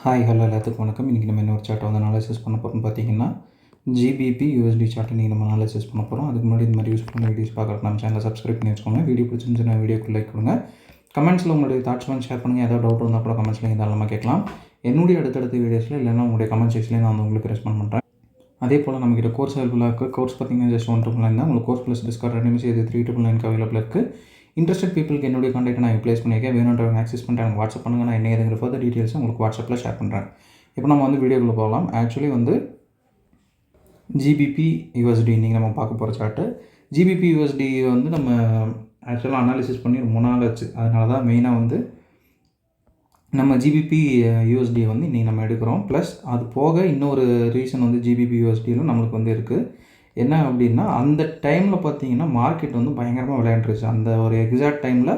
Hi hello எல்லாத்துக்கும் வணக்கம். இன்றைக்கி நம்ம என்ன ஒரு சார்ட்டை வந்து அனாலிசிஸ் பண்ண போகிறோம்னு பார்த்தீங்கன்னா ஜிபிபி யூஎஸ்டி சார்ட்டை இன்றைக்கி நம்ம அனாலிசிஸ் பண்ண போகிறோம். அதுக்கு முன்னாடி இந்த மாதிரி யூஸ் பண்ண வீடியோஸ் பார்க்குறதுக்கு நம்ம சேனலை சப்ஸ்கிரைப் பண்ணி வச்சுக்கோங்க. வீடியோ பிடிச்சிருந்துச்சுன்னா வீடியோக்கு லைக் கொடுங்க. கமெண்ட்ஸில் உங்களுடைய தாட்ஸ் வந்து ஷேர் பண்ணுங்கள். ஏதாவது டவுட் இருந்தால் கூட கமெண்ட்ஸில் தாராளமாக கேட்கலாம். என்னுடைய அடுத்தடுத்த வீடியோஸில் இல்லைன்னா உங்களுடைய கமெண்ட் செக்ஷன்லேயே நான் வந்து உங்களுக்கு ரெஸ்பாண்ட் பண்ணுறேன். அதே போல் நம்மகிட்ட கோர்ஸ் அவைலபிளாக இருக்குது. கோர்ஸ் பார்த்தீங்கன்னா ஜஸ்ட் 1,999 தான். உங்களுக்கு கோர்ஸ் ப்ளஸ் டிஸ்கவுண்ட் ரெண்டுமே சேர்த்து 3,999 அவைலபிள் இருக்குது. இன்ட்ரெஸ்டட் பீப்புளுக்கு என்னுடைய கான்டாக்ட் நான் ப்ளேஸ் பண்ணியிருக்கேன். வேணுன்றவங்க ஆக்சஸ் பண்ணிட்டு எனக்கு வாட்ஸ்அப் பண்ணுங்கள். நான் என்ன ஏதுங்கிற ஃபர்தர் டீட்டெயில்ஸ் உங்களுக்கு வாட்ஸ்அப்பில் ஷேர் பண்ணுறேன். இப்போ நம்ம வந்து வீடியோக்குள்ளே போகலாம். ஆக்சுவலி வந்து ஜிபிபி யூஎஸ்டி இன்றைக்கி நம்ம பார்க்க போகிற சார்ட்டு. ஜிபிபி யூஎஸ்டி வந்து நம்ம ஆக்சுவலாக அனாலிசிஸ் பண்ணி ரொம்ப நாள் ஆச்சு. அதனால தான் மெயினாக வந்து நம்ம ஜிபிபி யூஎஸ்டி வந்து இன்றைக்கி நம்ம எடுக்கிறோம். ப்ளஸ் அது போக இன்னொரு ரீசன் வந்து ஜிபிபி யூஎஸ்டியிலும் நம்மளுக்கு வந்து இருக்குது. என்ன அப்படின்னா அந்த டைமில் பார்த்தீங்கன்னா மார்க்கெட் வந்து பயங்கரமாக விளையாண்டுருச்சு. அந்த ஒரு எக்ஸாக்ட் டைமில்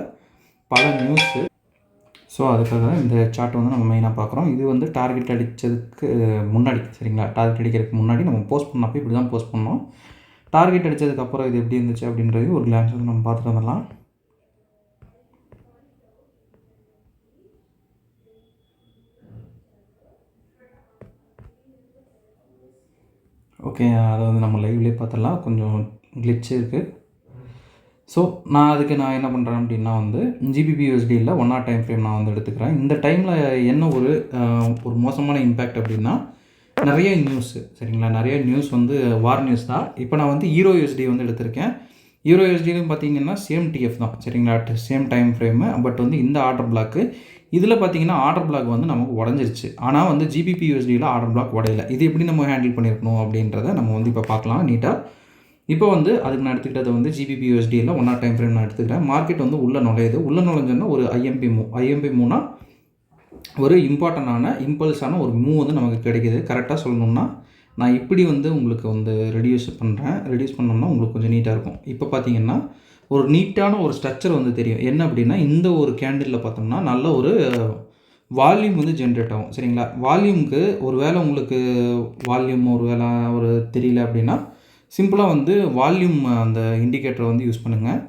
பல நியூஸு. ஸோ அதுக்காக தான் இந்த சார்ட் வந்து நம்ம மெயினாக பார்க்குறோம். இது வந்து டார்கெட் அடித்ததுக்கு முன்னாடி, சரிங்களா? டார்கெட் அடிக்கிறதுக்கு முன்னாடி நம்ம போஸ்ட் பண்ணப்போ இப்படி தான் போஸ்ட் பண்ணோம். டார்கெட் அடித்ததுக்கப்புறம் இது எப்படி இருந்துச்சு அப்படின்றது ஒரு கிளான்ஸ் வந்து நம்ம பார்த்துட்டு வந்துடலாம். ஓகே, அதை வந்து நம்ம லைவ்லேயே பார்த்துடலாம். கொஞ்சம் கிளிச் இருக்குது. ஸோ நான் என்ன பண்ணுறேன் அப்படின்னா வந்து ஜிபிபி யூஎஸ்டியில் 1 hour டைம் ஃப்ரேம் நான் வந்து எடுத்துக்கிறேன். இந்த டைமில் என்ன ஒரு மோசமான இம்பேக்ட் அப்படின்னா நிறைய நியூஸு, சரிங்களா? நிறைய நியூஸ் வந்து வார் நியூஸ் தான். இப்போ நான் வந்து ஈரோ யூஎஸ்டி வந்து எடுத்திருக்கேன். ஈரோ யூஎஸ்டிலும் பார்த்தீங்கன்னா சேம் டிஎஃப் தான், சரிங்களா? Same time frame. பட் வந்து இந்த ஆர்டர் பிளாக்கு இதில் பார்த்தீங்கன்னா ஆர்டர் பிளாக் வந்து நமக்கு உடஞ்சிருச்சு. ஆனால் வந்து ஜிபிபி யூஎஸ்டியில் ஆர்டர் பிளாக் உடையல. இது எப்படி நம்ம ஹேண்டில் பண்ணியிருக்கணும் அப்படின்றத நம்ம வந்து இப்போ பார்க்கலாம் நீட்டாக. இப்போ வந்து அதுக்கு நான் எடுத்துக்கிட்டது வந்து ஜிபிபி யூஎஸ்டியில் 1 hour டைம் ஃப்ரேம் நான் எடுத்துக்கிறேன். மார்க்கெட் வந்து உள்ளே நுழையுது. உள்ளே நுழைஞ்சோன்னா ஒரு ஐஎம்பி மூவ்னா ஒரு இம்பார்ட்டண்டான இம்பல்ஸான ஒரு மூவ் வந்து நமக்கு கிடைக்கிது. கரெக்டாக சொல்லணும்னா நான் இப்படி வந்து உங்களுக்கு வந்து ரெடியூஸ் பண்ணோம்னா உங்களுக்கு கொஞ்சம் நீட்டாக இருக்கும். இப்போ பார்த்தீங்கன்னா ஒரு நீட்டான ஒரு ஸ்ட்ரக்சர் வந்து தெரியும். என்ன அப்படின்னா இந்த ஒரு கேண்டிலில் பார்த்தோம்னா நல்ல ஒரு வால்யூம் வந்து ஜென்ரேட் ஆகும், சரிங்களா? வால்யூமுக்கு ஒரு வேளை உங்களுக்கு ஒரு தெரியல அப்படின்னா சிம்பிளாக வந்து வால்யூம் அந்த இண்டிகேட்டரை வந்து யூஸ் பண்ணுங்கள்.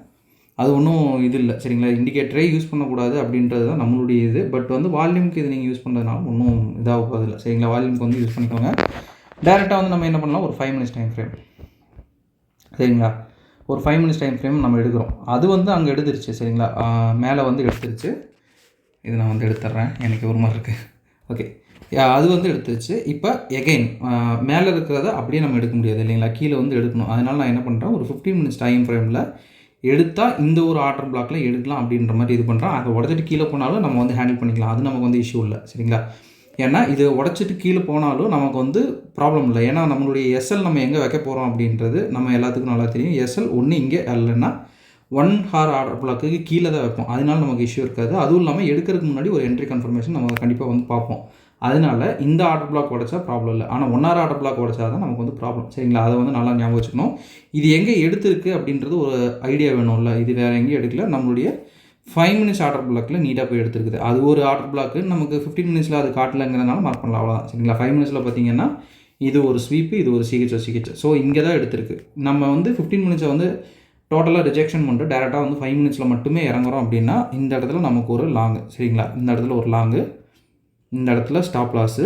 அது ஒன்றும் இது இல்லை, சரிங்களா? இண்டிகேட்டரே யூஸ் பண்ணக்கூடாது அப்படின்றது தான் நம்மளுடைய இது. பட் வந்து வால்யூமுக்கு இது நீங்கள் யூஸ் பண்ணுறதுனால ஒன்றும் இதாக போகிறதில்ல, சரிங்களா? வால்யூமுக்கு வந்து யூஸ் பண்ணிக்கோங்க. டேரெக்டாக வந்து நம்ம என்ன பண்ணலாம், ஒரு 5 minutes டைம் ஃப்ரேம், சரிங்களா? ஒரு 5 minutes டைம் ஃப்ரேம் நம்ம எடுக்கிறோம். அது வந்து அங்கே எடுத்துருச்சு, சரிங்களா? மேலே வந்து எடுத்துருச்சு. இது நான் வந்து எடுத்துட்றேன், எனக்கு ஒரு மாதிரி இருக்குது. ஓகே, அது வந்து எடுத்துருச்சு. இப்போ எகைன் மேலே இருக்கிறத அப்படியே நம்ம எடுக்க முடியாது, இல்லைங்களா? கீழே வந்து எடுக்கணும். அதனால் நான் என்ன பண்ணுறேன், ஒரு 15 minutes டைம் ஃப்ரேமில் எடுத்தால் இந்த ஒரு ஆர்டர் பிளாக்கில் எடுக்கலாம் அப்படின்ற மாதிரி இது பண்ணுறேன். அதை உடச்சிட்டு கீழே போனாலும் நம்ம வந்து ஹேண்டில் பண்ணிக்கலாம். அது நமக்கு வந்து இஷ்யூ இல்லை, சரிங்களா? ஏன்னா இது உடச்சிட்டு கீழே போனாலும் நமக்கு வந்து ப்ராப்ளம் இல்லை. ஏன்னா நம்மளுடைய எஸ்எல் நம்ம எங்கே வைக்க போகிறோம் அப்படின்றது நம்ம எல்லாத்துக்கும் நல்லா தெரியும். எஸ்எல் ஒன்று இங்கே இல்லைன்னா 1 hour ஆர்டர் பிளாக்கு கீழே தான் வைப்போம். அதனால நமக்கு இஷ்யூ இருக்காது. அதுவும் இல்லாமல் எடுக்கிறதுக்கு முன்னாடி ஒரு என்ட்ரி கன்ஃபர்மேஷன் நம்ம கண்டிப்பாக வந்து பார்ப்போம். அதனால் இந்த ஆர்டர் பிளாக் உடச்சா ப்ராப்ளம் இல்லை. ஆனால் 1 hour ஆர்டர் பிளாக் உடச்சா தான் நமக்கு வந்து ப்ராப்ளம், சரிங்களா? அதை வந்து நல்லா ஞாபகம் வச்சுக்கணும். இது எங்கே எடுத்துருக்கு அப்படின்றது ஒரு ஐடியா வேணும்ல. இது வேறு எங்கேயும் எடுக்கல, நம்மளுடைய 5 minutes ஆர்டர் பிளாக்கில் நீட்டாக போய் எடுத்துருக்குது. அது ஒரு ஆர்டர் பிளாக்கு நமக்கு 15 minutesல அது காட்டலைங்கிறதுனால மார்க் பண்ணலாம், அவ்வளோதான், சரிங்களா? 5 minutesல பார்த்தீங்கன்னா இது ஒரு ஸ்வீப்பு, இது ஒரு சிகிச்சை. ஸோ இங்கே தான் எடுத்துருக்கு. நம்ம வந்து 15 minutesை வந்து டோட்டலாக ரிஜெக்ஷன் பண்ணிட்டு டேரெக்டாக வந்து 5 minutesல மட்டுமே இறங்குறோம் அப்படின்னா இந்த இடத்துல நமக்கு ஒரு லாங்கு, சரிங்களா? இந்த இடத்துல ஒரு லாங்கு, இந்த இடத்துல ஸ்டாப் லாஸு,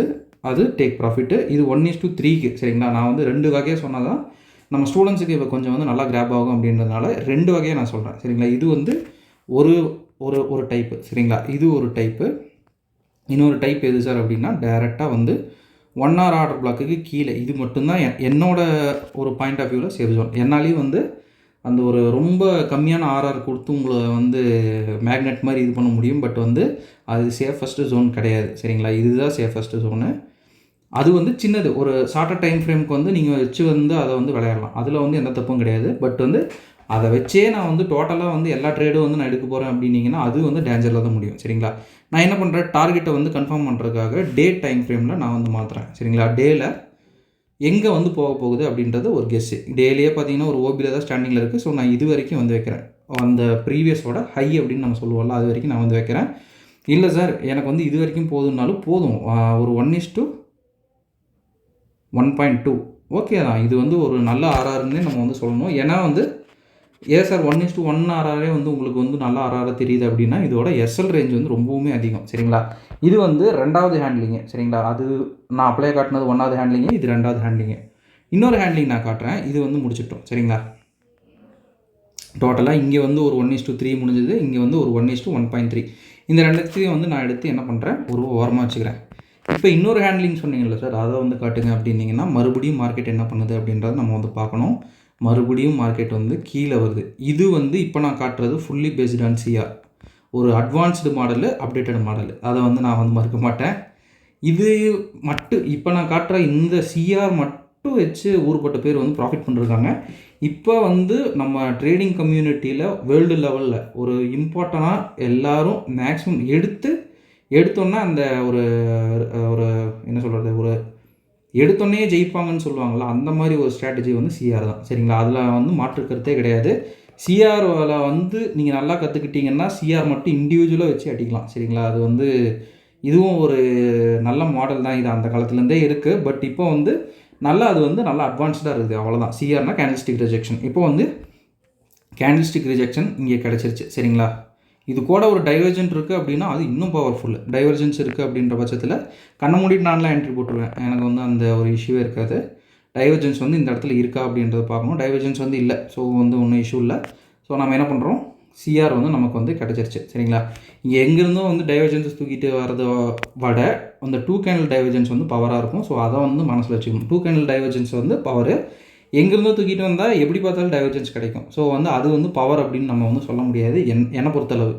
அது டேக் ப்ராஃபிட்டு. இது 1:3க்கு, சரிங்களா? நான் வந்து 2 வகையாக சொன்னால் தான் நம்ம ஸ்டூடெண்ட்ஸுக்கு இப்போ கொஞ்சம் வந்து நல்லா கிராப் ஆகும் அப்படின்றதுனால 2 வகையாக நான் சொல்கிறேன், சரிங்களா? இது வந்து ஒரு டைப்பு, சரிங்களா? இது ஒரு டைப்பு. இன்னொரு டைப் எது சார் அப்படின்னா டேரெக்டாக வந்து 1 hour ஆர்டர் பிளாக்குக்கு கீழே. இது மட்டும்தான் என்னோட ஒரு பாயிண்ட் ஆஃப் வியூவில் சேஃப் ஜோன். என்னாலையும் வந்து அந்த ஒரு ரொம்ப கம்மியான ஆர்ஆர் கொடுத்து உங்களை வந்து மேக்னெட் மாதிரி இது பண்ண முடியும். பட் வந்து அது சேஃபஸ்ட்டு ஜோன் கிடையாது, சரிங்களா? இதுதான் சேஃபஸ்ட்டு ஜோனு. அது வந்து சின்னது, ஒரு ஷார்ட்டர் டைம் ஃப்ரேமுக்கு வந்து நீங்கள் வச்சு வந்து அதை வந்து விளையாடலாம். அதில் வந்து எந்த தப்பும் கிடையாது. பட் வந்து அதை வச்சே நான் வந்து டோட்டலாக வந்து எல்லா ட்ரேடும் வந்து நான் எடுக்க போகிறேன் அப்படின்னீங்கன்னா அது வந்து டேஞ்சரில் தான் முடியும், சரிங்களா? நான் என்ன பண்ணுறேன், டார்கெட்டை வந்து கன்ஃபார்ம் பண்ணுறதுக்காக டே டைம் ஃப்ரேமில் நான் வந்து மாற்றுறேன், சரிங்களா? டேயில் எங்கே வந்து போகுது அப்படின்றது ஒரு கெஸ்ஸு. டேலியே பார்த்தீங்கன்னா ஒரு ஓபியில் தான் ஸ்டாண்டிங்கில் இருக்குது. ஸோ நான் இது வரைக்கும் வந்து வைக்கிறேன், அந்த ப்ரீவியஸோட ஹை அப்படின்னு நம்ம சொல்லுவோம்ல, அது வரைக்கும் நான் வந்து வைக்கிறேன். இல்லை சார் எனக்கு வந்து இது வரைக்கும் போதும்னாலும் போதும், ஒரு 1:1.2 ஓகே தான். இது வந்து ஒரு நல்ல ஆர்ஆர்னே நம்ம வந்து சொல்லணும். ஏன்னா வந்து ஏன் சார் 1:1 ஆர்ஆரே வந்து உங்களுக்கு வந்து நல்லா ஆர்ஆராக தெரியுது அப்படின்னா, இதோட எஸ்எல் ரேஞ்ச் வந்து ரொம்பவுமே அதிகம். சரிங்களா? இது வந்து 2வது ஹேண்ட்லிங்கு. சரிங்களா? அது நான் அப்பலே காட்டினது 1வது ஹேண்ட்லிங்கு, இது 2வது ஹேண்ட்லிங்கு. இன்னொரு ஹேண்ட்லிங் நான் காட்டுறேன். இது வந்து முடிச்சிட்டோம். சரிங்களா? டோட்டலாக இங்கே வந்து ஒரு 1:3 முடிஞ்சது. இங்கே வந்து ஒரு 1:1.3. இந்த 2த்தையும் வந்து நான் எடுத்து என்ன பண்ணுறேன், ஒரு ஓரமாக வச்சுக்கிறேன். இப்போ இன்னொரு ஹேண்ட்லிங் சொன்னீங்கல்ல சார், அதை வந்து காட்டுங்க அப்படின்னீங்கன்னா, மறுபடியும் மார்க்கெட் என்ன பண்ணுது அப்படின்றத நம்ம வந்து பார்க்கணும். மறுபடியும் மார்க்கெட் வந்து கீழே வருது. இது வந்து இப்போ நான் காட்டுறது ஃபுல்லி பேஸ்டு ஆன் சிஆர். ஒரு அட்வான்ஸ்டு மாடலு, அப்டேட்டட் மாடலு. அதை வந்து நான் வந்து மறுக்க மாட்டேன். இது மட்டும் இப்போ நான் காட்டுற இந்த சிஆர் மட்டும் வச்சு ஊருப்பட்ட பேர் வந்து ப்ராஃபிட் பண்ணிருக்காங்க. இப்போ வந்து நம்ம ட்ரேடிங் கம்யூனிட்டியில் வேர்ல்டு லெவலில் ஒரு இம்பார்ட்டனாக எல்லோரும் மேக்ஸிமம் எடுத்தோன்னா அந்த ஒரு ஒரு என்ன சொல்கிறது, ஒரு எடுத்தோன்னே ஜெயிப்பாங்கன்னு சொல்லுவாங்கள்ல, அந்த மாதிரி ஒரு ஸ்ட்ராட்டஜி வந்து சிஆர் தான். சரிங்களா? அதில் வந்து மாற்று கருத்தே கிடையாது. சிஆரில் வந்து நீங்கள் நல்லா கற்றுக்கிட்டீங்கன்னா சிஆர் மட்டும் இண்டிவிஜுவலாக வச்சு அடிக்கலாம். சரிங்களா? அது வந்து இதுவும் ஒரு நல்ல மாடல் தான். இது அந்த காலத்துலேருந்தே இருக்குது. பட் இப்போ வந்து நல்லா அது வந்து நல்லா அட்வான்ஸ்டாக இருக்குது. அவ்வளோதான். சிஆர்னா கேண்டில்ஸ்டிக் ரிஜெக்ஷன். இப்போ வந்து கேண்டில்ஸ்டிக் ரிஜெக்ஷன் இங்கே கிடச்சிருச்சு. சரிங்களா? இது கூட ஒரு டைவர்ஜென்ட் இருக்குது அப்படின்னா அது இன்னும் பவர்ஃபுல். டைவர்ஜென்ஸ் இருக்குது அப்படின்ற பட்சத்தில் கண்ணை மூடிட்டு நான்லாம் என்ட்ரி போட்டுருவேன். எனக்கு வந்து அந்த ஒரு இஷ்யூவே இருக்காது. டைவர்ஜென்ஸ் வந்து இந்த இடத்துல இருக்கா அப்படின்றத பார்க்கணும். டைவர்ஜென்ஸ் வந்து இல்லை. ஸோ வந்து ஒன்றும் இஷ்யூ இல்லை. ஸோ நம்ம என்ன பண்ணுறோம், சிஆர் வந்து நமக்கு வந்து கிடச்சிருச்சு. சரிங்களா? இங்கே எங்கேருந்தோ வந்து டைவர்ஜென்ஸஸ் தூக்கிட்டு வரத விட அந்த 2 கேண்டில் டைவர்ஜென்ஸ் வந்து பவராக இருக்கும். ஸோ அதை வந்து மனசில் வச்சுக்கணும். 2 கேண்டில் டைவர்ஜென்ஸ் வந்து பவரு. எங்கேருந்தோ தூக்கிட்டு வந்தால் எப்படி பார்த்தாலும் டைவர்ஜென்ஸ் கிடைக்கும். ஸோ வந்து அது வந்து பவர் அப்படின்னு நம்ம வந்து சொல்ல முடியாது. என்னை பொறுத்தளவு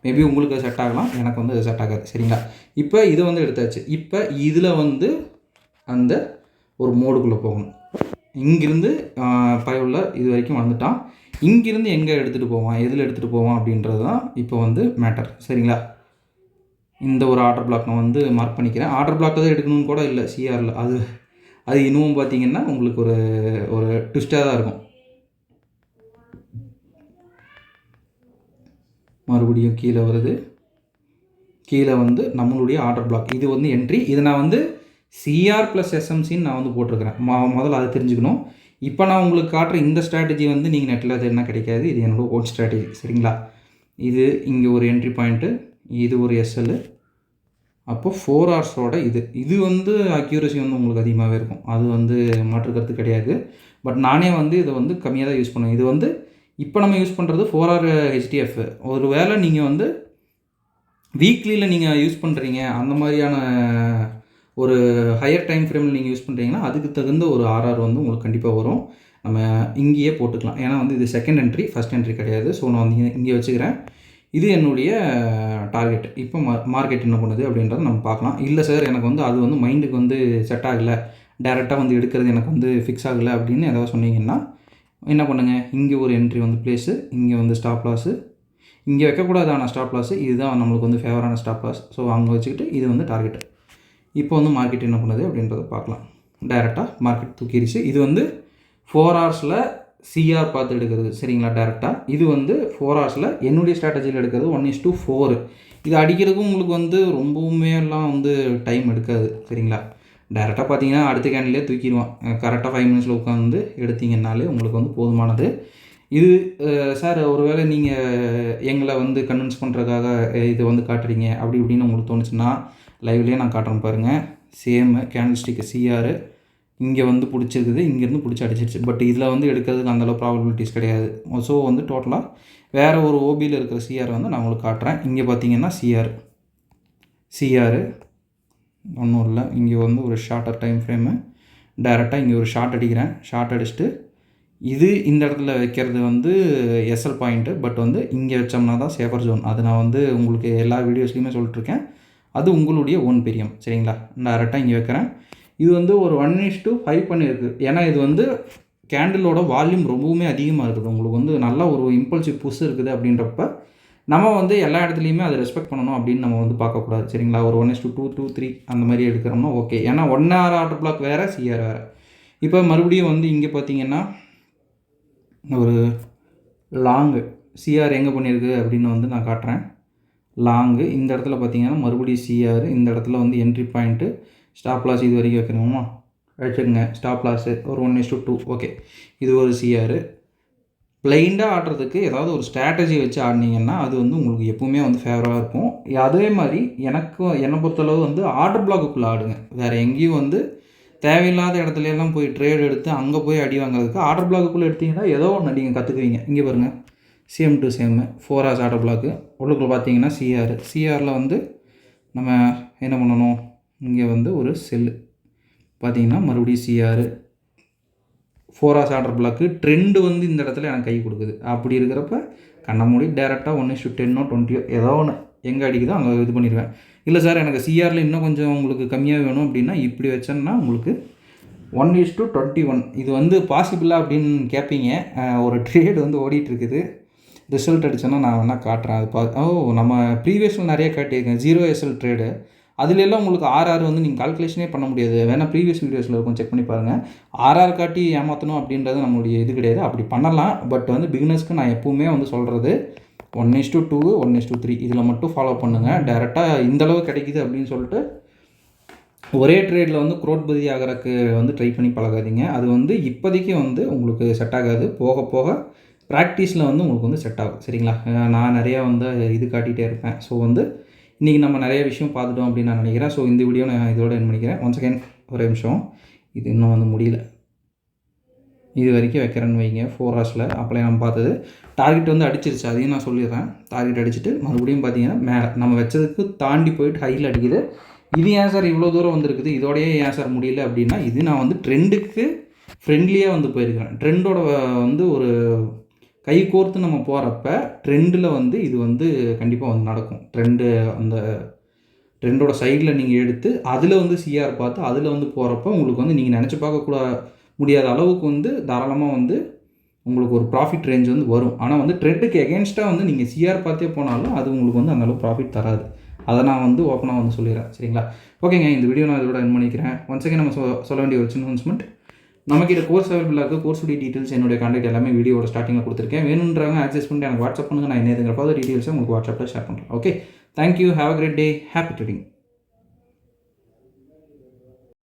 மேபி உங்களுக்கு செட் ஆகலாம், எனக்கு வந்து அது செட் ஆகாது. சரிங்களா? இப்போ இதை வந்து எடுத்தாச்சு. இப்போ இதில் வந்து அந்த ஒரு மோடுக்குள்ளே போகணும். இங்கிருந்து பயவுள்ள இது வரைக்கும் வந்துட்டான். இங்கிருந்து எங்கே எடுத்துகிட்டு போவான், எதில் எடுத்துகிட்டு போவான் அப்படின்றது தான் இப்போ வந்து மேட்டர். சரிங்களா? இந்த ஒரு ஆர்டர் பிளாக் நான் வந்து மார்க் பண்ணிக்கிறேன். ஆர்டர் பிளாக் தான் எடுக்கணும்னு கூட இல்லை சிஆரில். அது இன்னமும் பார்த்தீங்கன்னா உங்களுக்கு ஒரு ஒரு ட்விஸ்ட்டாக தான் இருக்கும். மறுபடியும் கீழே வருது. கீழே வந்து நம்மளுடைய ஆர்டர் பிளாக். இது வந்து என்ட்ரி. இதை நான் வந்து சிஆர் ப்ளஸ் எஸ்எம்சின்னு நான் வந்து போட்டிருக்கிறேன். முதல்ல அதை தெரிஞ்சுக்கணும். இப்போ நான் உங்களுக்கு காட்டுற இந்த ஸ்ட்ராட்டஜி வந்து நீங்கள் நெட்டில் தேடினா கிடைக்காது. இது என்னோடய ஓன் ஸ்ட்ராட்டஜி. சரிங்களா? இது இங்கே ஒரு என்ட்ரி பாயிண்ட்டு, இது ஒரு எஸ்எல். அப்போ 4 ஹவர்ஸோட இது வந்து அக்யூரசி வந்து உங்களுக்கு அதிகமாகவே இருக்கும். அது வந்து மாற்று கருத்து கிடையாது. பட் நானே வந்து இதை வந்து கம்மியாக தான் யூஸ் பண்ணுவேன். இது வந்து இப்போ நம்ம யூஸ் பண்ணுறது 4 ஹவர் ஹெச்டிஎஃப். ஒரு வேளை நீங்கள் வந்து வீக்லியில் நீங்கள் யூஸ் பண்ணுறீங்க, அந்த மாதிரியான ஒரு ஹையர் டைம் ஃப்ரேமில் நீங்கள் யூஸ் பண்ணுறீங்கன்னா அதுக்கு தகுந்த ஒரு ஆர்ஆர் வந்து உங்களுக்கு கண்டிப்பாக வரும். நம்ம இங்கேயே போட்டுக்கலாம். ஏன்னா வந்து இது செகண்ட் என்ட்ரி, ஃபஸ்ட் என்ட்ரி கிடையாது. ஸோ நான் வந்து இங்கே வச்சுக்கிறேன். இது என்னுடைய டார்கெட். இப்போ மார்க்கெட் என்ன பண்ணுது அப்படின்றத நம்ம பார்க்கலாம். இல்லை சார், எனக்கு வந்து அது வந்து மைண்டுக்கு வந்து செட் ஆகலை, டேரெக்டாக வந்து எடுக்கிறது எனக்கு வந்து ஃபிக்ஸ் ஆகலை அப்படின்னு ஏதாவது சொன்னீங்கன்னா என்ன பண்ணுங்கள், இங்கே ஒரு என்ட்ரி வந்து ப்ளேஸு, இங்கே வந்து ஸ்டாப் லாஸு, இங்கே வைக்கக்கூடாதான ஸ்டாப் லாஸு, இதுதான் நம்மளுக்கு வந்து ஃபேவரான ஸ்டாப் லாஸ். ஸோ அங்கே வச்சுக்கிட்டு இது வந்து டார்கெட்டு. இப்போ வந்து மார்க்கெட் என்ன பண்ணுது அப்படின்றத பார்க்கலாம். டைரெக்டாக மார்க்கெட் தூக்கிடுச்சு. இது வந்து 4 ஹவர்ஸில் சிஆர் பார்த்து எடுக்கிறது. சரிங்களா? டேரெக்டாக இது வந்து 4 ஹவர்ஸில் என்னுடைய ஸ்ட்ராட்டஜியில் எடுக்கிறது 1:4. இது அடிக்கிறதுக்கும் உங்களுக்கு வந்து ரொம்பவுமே எல்லாம் வந்து டைம் எடுக்காது. சரிங்களா? டேரெக்டாக பார்த்தீங்கன்னா அடுத்த கேண்டிலே தூக்கிடுவான். கரெக்டாக 5 மினிட்ஸில் உட்காந்து எடுத்தீங்கன்னாலே உங்களுக்கு வந்து போதுமானது. இது சார், ஒருவேளை நீங்கள் எங்களை வந்து கன்வின்ஸ் பண்ணுறதுக்காக இதை வந்து காட்டுறீங்க அப்படி இப்படின்னு உங்களுக்கு தோணுச்சுன்னா லைவ்லேயே நான் காட்டுறேன் பாருங்கள். சேமு கேண்டில்ஸ்டிக்கு சிஆர் இங்கே வந்து பிடிச்சிருக்குது, இங்கேருந்து பிடிச்சி அடிச்சிருச்சு. பட் இதில் வந்து எடுக்கிறதுக்கு அந்தளவு ப்ராபபிலிட்டிஸ் கிடையாது. ஸோ வந்து டோட்டலாக வேறு ஒரு ஓபியில் இருக்கிற சிஆர் வந்து நான் உங்களுக்கு காட்டுறேன். இங்கே பார்த்தீங்கன்னா சிஆர் ஒன்றும் இல்லை. இங்கே வந்து ஒரு ஷார்ட்டர் டைம் ஃப்ரேமு. டைரெக்டாக இங்கே ஒரு ஷார்ட் அடிக்கிறேன். ஷார்ட் அடிச்சுட்டு இது இந்த இடத்துல வைக்கிறது வந்து எஸ்எல் பாயிண்ட்டு. பட் வந்து இங்கே வச்சோம்னா தான் சேஃபர் ஜோன். அது நான் வந்து உங்களுக்கு எல்லா வீடியோஸ்லையுமே சொல்லிட்டுருக்கேன். அது உங்களுடைய ஓன் பிரியம். சரிங்களா? டைரெக்டாக இங்கே வைக்கிறேன். இது வந்து ஒரு 1:5 பண்ணியிருக்கு. ஏன்னா இது வந்து கேண்டிலோட வால்யூம் ரொம்பவுமே அதிகமாக இருக்குது. உங்களுக்கு வந்து நல்லா ஒரு இம்பல்சிவ் புஷ் இருக்குது அப்படின்றப்ப நம்ம வந்து எல்லா இடத்துலையுமே அதை ரெஸ்பெக்ட் பண்ணணும் அப்படின்னு நம்ம வந்து பார்க்கக்கூடாது. சரிங்களா? ஒரு 1:2, 2, 3 அந்த மாதிரி எடுக்கிறோம்னா ஓகே. ஏன்னா 1 ஹவர் ஆர்டர் பிளாக் வேறு, சிஆர் வேறு. இப்போ மறுபடியும் வந்து இங்கே பார்த்தீங்கன்னா ஒரு லாங்கு சிஆர் எங்கே பண்ணியிருக்கு அப்படின்னு வந்து நான் காட்டுறேன். லாங்கு இந்த இடத்துல பார்த்தீங்கன்னா மறுபடியும் சிஆர். இந்த இடத்துல வந்து என்ட்ரி பாயிண்ட்டு, ஸ்டாப் லாஸ் இது வரைக்கும் வைக்கணுமா வச்சுக்கோங்க. ஸ்டாப் லாஸு ஒரு 1:2. ஓகே. இது ஒரு சிஆர் பிளைண்டாக ஆடுறதுக்கு ஏதாவது ஒரு ஸ்ட்ராட்டஜி வச்சு ஆடினீங்கன்னா அது வந்து உங்களுக்கு எப்பவுமே வந்து ஃபேவராக இருக்கும். அதே மாதிரி என்னை பொறுத்தளவு வந்து ஆர்டர் பிளாக்குக்குள்ளே ஆடுங்க. வேறு எங்கேயும் வந்து தேவையில்லாத இடத்துலலாம் போய் ட்ரேட் எடுத்து அங்கே போய் அடி வாங்குறதுக்கு ஆர்டர் பிளாக்குள்ளே எடுத்திங்கன்னா ஏதோ ஒன்று நீங்கள் கற்றுக்குவீங்க. இங்கே பாருங்கள், same to same 4 hours order block. உள்ளுக்குள்ளே பார்த்தீங்கன்னா சிஆரில் வந்து நம்ம என்ன பண்ணணும், இங்கே வந்து ஒரு செல்லு பார்த்தீங்கன்னா மறுபடியும் CR 4 hours order block. Trend வந்து இந்த இடத்துல எனக்கு கை கொடுக்குது. அப்படி இருக்கிறப்ப கண்ண மூடி டேரெக்டாக 1:10 20 ஏதோ ஒன்று எங்கே அடிக்குதோ அங்கே இது பண்ணிடுவேன். இல்லை சார் எனக்கு சிஆரில் இன்னும் கொஞ்சம் உங்களுக்கு கம்மியாக வேணும் அப்படின்னா இப்படி வச்சேன்னா உங்களுக்கு 1:21 இது வந்து பாசிபிளா அப்படின்னு கேட்பீங்க. ஒரு ட்ரேடு வந்து ஓடிட்டுருக்குது. ரிசல்ட் அடித்தோன்னா நான் வேணால் காட்டுறேன். அது நம்ம ப்ரீவியஸில் நிறைய காட்டியிருக்கேன் 0SL ட்ரேடு. அதுலெல்லாம் உங்களுக்கு ஆர்ஆர் வந்து நீங்கள் கால்குலேஷனே பண்ண முடியாது. வேணால் ப்ரீவியஸ் வீடியோஸில் இருக்கும், செக் பண்ணி பாருங்கள். ஆர்ஆர் காட்டி ஏமாற்றணும் அப்படின்றது நம்மளுடைய இது கிடையாது. அப்படி பண்ணலாம். பட் வந்து பிகினர்ஸ்க்கு நான் எப்போவுமே வந்து சொல்கிறது 1:2 1:3 இதில் மட்டும் ஃபாலோ பண்ணுங்கள். டேரெக்டாக இந்தளவு கிடைக்குது அப்படின்னு சொல்லிட்டு ஒரே ட்ரேடில் வந்து குரோட்பதி ஆகிறதுக்கு வந்து ட்ரை பண்ணி பழகாதீங்க. அது வந்து இப்போதைக்கு வந்து உங்களுக்கு செட் ஆகாது. போக போக ப்ராக்டிஸில் வந்து உங்களுக்கு வந்து செட் ஆகும். சரிங்களா? நான் நிறையா வந்து இது காட்டிகிட்டே இருப்பேன். ஸோ வந்து இன்றைக்கி நம்ம நிறைய விஷயம் பார்த்துட்டோம் அப்படின்னு நான் நினைக்கிறேன். ஸோ இந்த வீடியோ நான் இதோட என் பண்ணிக்கிறேன். ஒன்ஸ் அகேன் ஒரு நிமிஷம், இது இன்னும் வந்து முடியல. இது வரைக்கும் வைக்கிறேன்னு வைங்க 4 ஹார்ஸில். அப்போலே நம்ம பார்த்தது டார்கெட் வந்து அடிச்சிருச்சு, அதையும் நான் சொல்லிடுறேன். டார்கெட் அடிச்சுட்டு மறுபடியும் பார்த்தீங்கன்னா மேலே நம்ம வச்சதுக்கு தாண்டி போயிட்டு ஹையில் அடிக்குது. இது ஏன் சார் இவ்வளோ தூரம் வந்துருக்குது, இதோடையே ஏன் சார் முடியல அப்படின்னா, இது நான் வந்து ட்ரெண்டுக்கு ஃப்ரெண்ட்லியாக வந்து போயிருக்கிறேன். ட்ரெண்டோட வந்து ஒரு கை கோர்த்து நம்ம போகிறப்ப ட்ரெண்டில் வந்து இது வந்து கண்டிப்பாக வந்து நடக்கும். அந்த ட்ரெண்டோட சைடில் நீங்கள் எடுத்து அதில் வந்து சிஆர் பார்த்து அதில் வந்து போகிறப்ப உங்களுக்கு வந்து நீங்கள் நினச்சி முடியாத அளவுக்கு வந்து தாராளமாக வந்து உங்களுக்கு ஒரு ப்ராஃபிட் ரேஞ்ச் வந்து வரும். ஆனால் வந்து ட்ரெண்டுக்கு எகென்ஸ்டாக வந்து நீங்கள் சிஆர் பார்த்தே போனாலும் அது உங்களுக்கு வந்து அந்தளவுக்கு ப்ராஃபிட் தராது. அதை நான் வந்து ஓப்பனாக வந்து சொல்லிடுறேன். சரிங்களா? ஓகேங்க, இந்த வீடியோ நான் இதோட என் பண்ணிக்கிறேன். ஒன்ஸ் அகேன் நம்ம சொல்ல வேண்டிய ஒரு சின்ன அனௌன்ஸ்மெண்ட். நமக்கிட்ட கோர்ஸ் அவைலபிளாக இருக்குது. கோர்ஸுடைய டீட்டெயில்ஸ் என்னுடைய கான்டாக்ட் எல்லாமே வீடியோட ஸ்டார்டிங்கில் கொடுத்துருக்கேன். வேணுன்றவங்க ஆக்சஸ் பண்ணிட்டு எனக்கு வாட்ஸ்அப் பண்ணுங்கள். நான் என்னதுங்கிற ஃபாதர் டீட்டெயில்ஸை உங்களுக்கு வாட்ஸ்அப்பில் ஷேர் பண்ணுறேன். Okay, thank you. Have a great day. Happy trading.